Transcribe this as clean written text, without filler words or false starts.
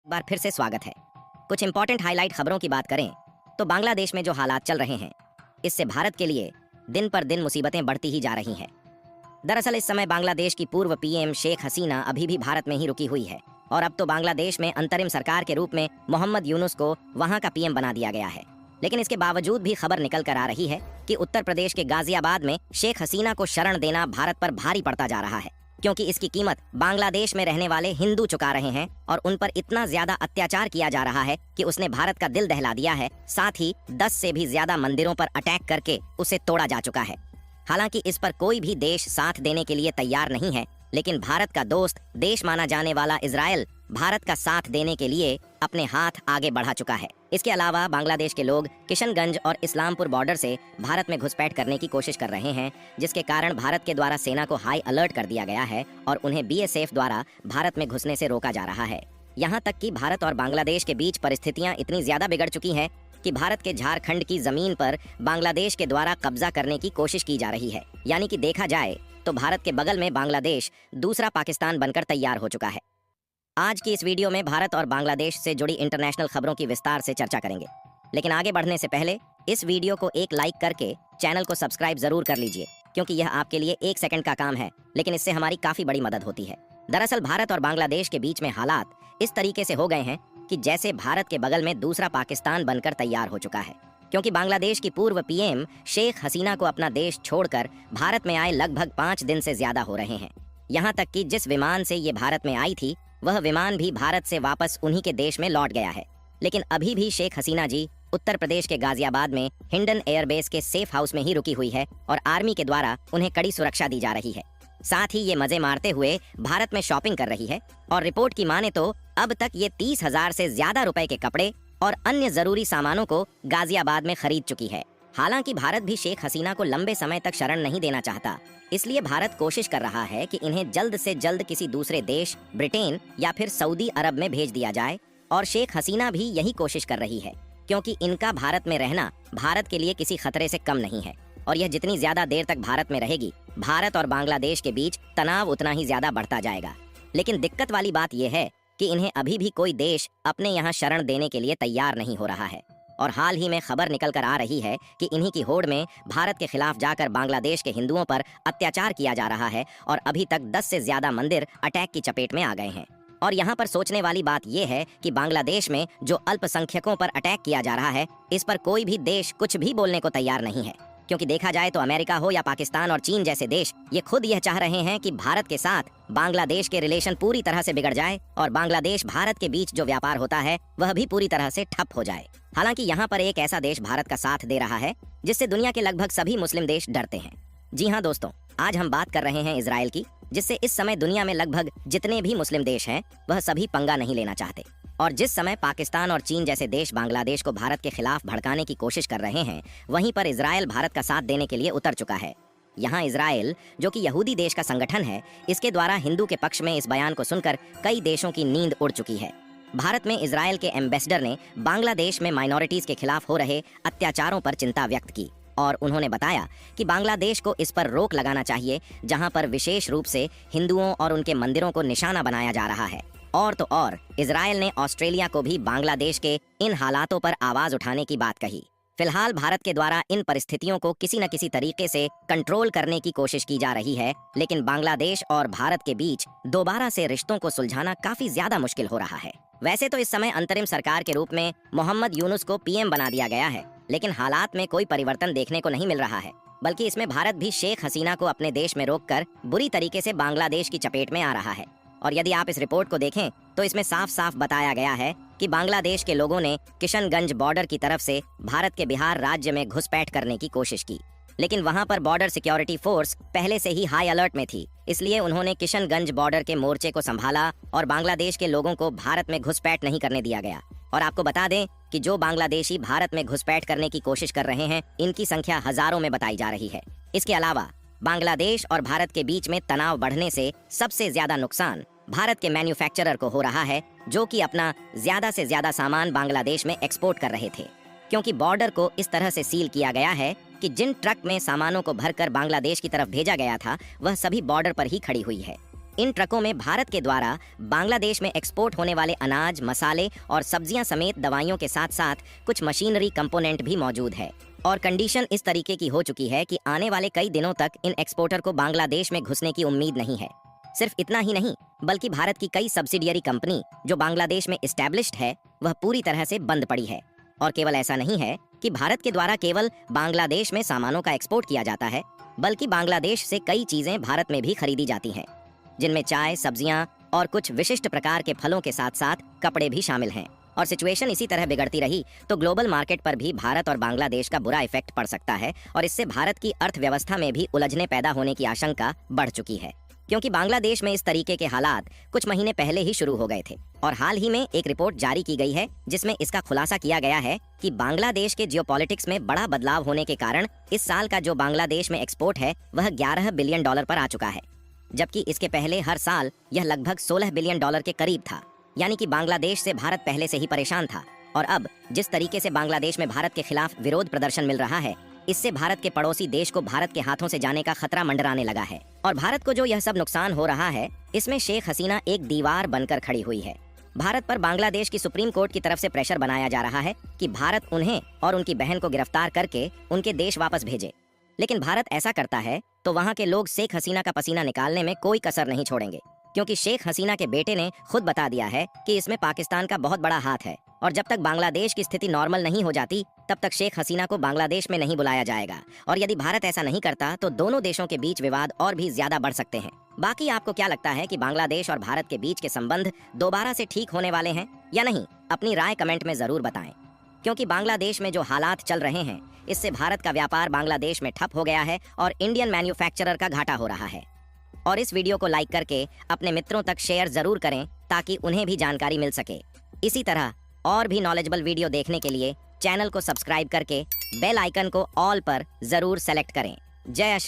बार फिर से स्वागत है। कुछ इंपॉर्टेंट हाईलाइट खबरों की बात करें तो बांग्लादेश में जो हालात चल रहे हैं, इससे भारत के लिए दिन पर दिन मुसीबतें बढ़ती ही जा रही हैं। दरअसल इस समय बांग्लादेश की पूर्व पीएम शेख हसीना अभी भी भारत में ही रुकी हुई है और अब तो बांग्लादेश में अंतरिम सरकार के रूप में मोहम्मद यूनुस को वहां का पीएम बना दिया गया है। लेकिन इसके बावजूद भी खबर निकल कर आ रही है कि उत्तर प्रदेश के गाजियाबाद में शेख हसीना को शरण देना भारत पर भारी पड़ता जा रहा है, क्योंकि इसकी कीमत बांग्लादेश में रहने वाले हिंदू चुका रहे हैं और उन पर इतना ज्यादा अत्याचार किया जा रहा है कि उसने भारत का दिल दहला दिया है। साथ ही 10 से भी ज्यादा मंदिरों पर अटैक करके उसे तोड़ा जा चुका है। हालांकि इस पर कोई भी देश साथ देने के लिए तैयार नहीं है, लेकिन भारत का दोस्त देश माना जाने वाला इजराइल भारत का साथ देने के लिए अपने हाथ आगे बढ़ा चुका है। इसके अलावा बांग्लादेश के लोग किशनगंज और इस्लामपुर बॉर्डर से भारत में घुसपैठ करने की कोशिश कर रहे हैं, जिसके कारण भारत के द्वारा सेना को हाई अलर्ट कर दिया गया है और उन्हें बीएसएफ द्वारा भारत में घुसने से रोका जा रहा है। यहाँ तक कि भारत और बांग्लादेश के बीच परिस्थितियाँ इतनी ज्यादा बिगड़ चुकी हैं कि भारत के झारखंड की जमीन पर बांग्लादेश के द्वारा कब्जा करने की कोशिश की जा रही है। यानी कि देखा जाए तो भारत के बगल में बांग्लादेश दूसरा पाकिस्तान बनकर तैयार हो चुका है। आज की इस वीडियो में भारत और बांग्लादेश से जुड़ी इंटरनेशनल खबरों की विस्तार से चर्चा करेंगे, लेकिन आगे बढ़ने से पहले इस वीडियो को एक लाइक करके चैनल को सब्सक्राइब जरूर कर लीजिए, क्योंकि यह आपके लिए 1 सेकंड का काम है, लेकिन इससे हमारी काफी बड़ी मदद होती है। दरअसल भारत और बांग्लादेश के बीच में हालात इस तरीके से हो गए हैं कि जैसे भारत के बगल में दूसरा पाकिस्तान बनकर तैयार हो चुका है, क्योंकि बांग्लादेश की पूर्व पीएम शेख हसीना को अपना देश छोड़कर भारत में आए लगभग 5 दिन से ज्यादा हो रहे हैं। यहाँ तक कि जिस विमान से ये भारत में आई थी, वह विमान भी भारत से वापस उन्हीं के देश में लौट गया है। लेकिन अभी भी शेख हसीना जी उत्तर प्रदेश के गाजियाबाद में हिंडन एयरबेस के सेफ हाउस में ही रुकी हुई है और आर्मी के द्वारा उन्हें कड़ी सुरक्षा दी जा रही है। साथ ही ये मजे मारते हुए भारत में शॉपिंग कर रही है और रिपोर्ट की माने तो अब तक ये 30,000 से ज्यादा रुपए के कपड़े और अन्य जरूरी सामानों को गाजियाबाद में खरीद चुकी है। हालांकि भारत भी शेख हसीना को लंबे समय तक शरण नहीं देना चाहता, इसलिए भारत कोशिश कर रहा है कि इन्हें जल्द से जल्द किसी दूसरे देश, ब्रिटेन या फिर सऊदी अरब में भेज दिया जाए। और शेख हसीना भी यही कोशिश कर रही है, क्योंकि इनका भारत में रहना भारत के लिए किसी खतरे से कम नहीं है और यह जितनी ज्यादा देर तक भारत में रहेगी, भारत और बांग्लादेश के बीच तनाव उतना ही ज्यादा बढ़ता जाएगा। लेकिन दिक्कत वाली बात यह है कि इन्हें अभी भी कोई देश अपने यहाँ शरण देने के लिए तैयार नहीं हो रहा है और हाल ही में खबर निकल कर आ रही है कि इन्हीं की होड़ में भारत के खिलाफ जाकर बांग्लादेश के हिंदुओं पर अत्याचार किया जा रहा है और अभी तक 10 से ज्यादा मंदिर अटैक की चपेट में आ गए हैं। और यहाँ पर सोचने वाली बात यह है कि बांग्लादेश में जो अल्पसंख्यकों पर अटैक किया जा रहा है, इस पर कोई भी देश कुछ भी बोलने को तैयार नहीं है, क्योंकि देखा जाए तो अमेरिका हो या पाकिस्तान और चीन जैसे देश ये खुद यह चाह रहे हैं कि भारत के साथ बांग्लादेश के रिलेशन पूरी तरह से बिगड़ जाए और बांग्लादेश भारत के बीच जो व्यापार होता है वह भी पूरी तरह से ठप हो जाए। हालांकि यहाँ पर एक ऐसा देश भारत का साथ दे रहा है जिससे दुनिया के लगभग सभी मुस्लिम देश डरते हैं। जी हाँ दोस्तों, आज हम बात कर रहे हैं इजराइल की, जिससे इस समय दुनिया में लगभग जितने भी मुस्लिम देश हैं वह सभी पंगा नहीं लेना चाहते। और जिस समय पाकिस्तान और चीन जैसे देश बांग्लादेश को भारत के खिलाफ भड़काने की कोशिश कर रहे हैं, वहीं पर इजराइल भारत का साथ देने के लिए उतर चुका है। यहाँ इजराइल, जो कि यहूदी देश का संगठन है, इसके द्वारा हिंदू के पक्ष में इस बयान को सुनकर कई देशों की नींद उड़ चुकी है। भारत में इजराइल के एम्बेसडर ने बांग्लादेश में माइनॉरिटीज के खिलाफ हो रहे अत्याचारों पर चिंता व्यक्त की और उन्होंने बताया कि बांग्लादेश को इस पर रोक लगाना चाहिए, जहां पर विशेष रूप से हिंदुओं और उनके मंदिरों को निशाना बनाया जा रहा है। और तो और इजराइल ने ऑस्ट्रेलिया को भी बांग्लादेश के इन हालातों पर आवाज उठाने की बात कही। फिलहाल भारत के द्वारा इन परिस्थितियों को किसी न किसी तरीके से कंट्रोल करने की कोशिश की जा रही है, लेकिन बांग्लादेश और भारत के बीच दोबारा से रिश्तों को सुलझाना काफी ज्यादा मुश्किल हो रहा है। वैसे तो इस समय अंतरिम सरकार के रूप में मोहम्मद यूनुस को पीएम बना दिया गया है, लेकिन हालात में कोई परिवर्तन देखने को नहीं मिल रहा है, बल्कि इसमें भारत भी शेख हसीना को अपने देश में रोककर बुरी तरीके से बांग्लादेश की चपेट में आ रहा है। और यदि आप इस रिपोर्ट को देखें तो इसमें साफ साफ बताया गया है कि बांग्लादेश के लोगों ने किशनगंज बॉर्डर की तरफ से भारत के बिहार राज्य में घुसपैठ करने की कोशिश की, लेकिन वहां पर बॉर्डर सिक्योरिटी फोर्स पहले से ही हाई अलर्ट में थी, इसलिए उन्होंने किशनगंज बॉर्डर के मोर्चे को संभाला और बांग्लादेश के लोगों को भारत में घुसपैठ नहीं करने दिया गया। और आपको बता दें कि जो बांग्लादेशी भारत में घुसपैठ करने की कोशिश कर रहे हैं, इनकी संख्या हजारों में बताई जा रही है। इसके अलावा बांग्लादेश और भारत के बीच में तनाव बढ़ने से सबसे ज्यादा नुकसान भारत के मैन्युफैक्चरर को हो रहा है, जो कि अपना ज्यादा से ज्यादा सामान बांग्लादेश में एक्सपोर्ट कर रहे थे, क्योंकि बॉर्डर को इस तरह से सील किया गया है कि जिन ट्रक में सामानों को भरकर बांग्लादेश की तरफ भेजा गया था वह सभी बॉर्डर पर ही खड़ी हुई है। इन ट्रकों में भारत के द्वारा बांग्लादेश में एक्सपोर्ट होने वाले अनाज, मसाले और सब्जियां समेत दवाइयों के साथ साथ कुछ मशीनरी कंपोनेंट भी मौजूद है। और कंडीशन इस तरीके की हो चुकी है कि आने वाले कई दिनों तक इन एक्सपोर्टर को बांग्लादेश में घुसने की उम्मीद नहीं है। सिर्फ इतना ही नहीं, बल्कि भारत की कई सब्सिडियरी कंपनी जो बांग्लादेश में एस्टैब्लिश्ड है, वह पूरी तरह से बंद पड़ी है। और केवल ऐसा नहीं है कि भारत के द्वारा केवल बांग्लादेश में सामानों का एक्सपोर्ट किया जाता है, बल्कि बांग्लादेश से कई चीजें भारत में भी खरीदी जाती हैं, जिनमें चाय, सब्जियां और कुछ विशिष्ट प्रकार के फलों के साथ साथ कपड़े भी शामिल हैं। और सिचुएशन इसी तरह बिगड़ती रही तो ग्लोबल मार्केट पर भी भारत और बांग्लादेश का बुरा इफेक्ट पड़ सकता है और इससे भारत की अर्थव्यवस्था में भी उलझने पैदा होने की आशंका बढ़ चुकी है, क्योंकि बांग्लादेश में इस तरीके के हालात कुछ महीने पहले ही शुरू हो गए थे। और हाल ही में एक रिपोर्ट जारी की गई है जिसमें इसका खुलासा किया गया है कि बांग्लादेश के जियोपॉलिटिक्स में बड़ा बदलाव होने के कारण इस साल का जो बांग्लादेश में एक्सपोर्ट है वह $11 बिलियन पर आ चुका है, जबकि इसके पहले हर साल यह लगभग $16 बिलियन के करीब था। यानी कि बांग्लादेश से भारत पहले से ही परेशान था और अब जिस तरीके से बांग्लादेश में भारत के खिलाफ विरोध प्रदर्शन मिल रहा है, इससे भारत के पड़ोसी देश को भारत के हाथों से जाने का खतरा मंडराने लगा है। और भारत को जो यह सब नुकसान हो रहा है, इसमें शेख हसीना एक दीवार बनकर खड़ी हुई है। भारत पर बांग्लादेश की सुप्रीम कोर्ट की तरफ से प्रेशर बनाया जा रहा है कि भारत उन्हें और उनकी बहन को गिरफ्तार करके उनके देश वापस भेजे। लेकिन भारत ऐसा करता है तो वहाँ के लोग शेख हसीना का पसीना निकालने में कोई कसर नहीं छोड़ेंगे, क्योंकि शेख हसीना के बेटे ने खुद बता दिया है कि इसमें पाकिस्तान का बहुत बड़ा हाथ है और जब तक बांग्लादेश की स्थिति नॉर्मल नहीं हो जाती तब तक शेख हसीना को बांग्लादेश में नहीं बुलाया जाएगा। और यदि भारत ऐसा नहीं करता तो दोनों देशों के बीच विवाद और भी ज्यादा बढ़ सकते हैं। बाकी आपको क्या लगता है कि बांग्लादेश और भारत के बीच के संबंध दोबारा से ठीक होने वाले हैं या नहीं? अपनी राय कमेंट में जरूर बताएं, क्योंकि बांग्लादेश में जो हालात चल रहे हैं इससे भारत का व्यापार बांग्लादेश में ठप हो गया है और इंडियन मैन्युफैक्चरर का घाटा हो रहा है। और इस वीडियो को लाइक करके अपने मित्रों तक शेयर जरूर करें ताकि उन्हें भी जानकारी मिल सके। इसी तरह और भी नॉलेजेबल वीडियो देखने के लिए चैनल को सब्सक्राइब करके बेल आइकन को ऑल पर जरूर सेलेक्ट करें। जय श्री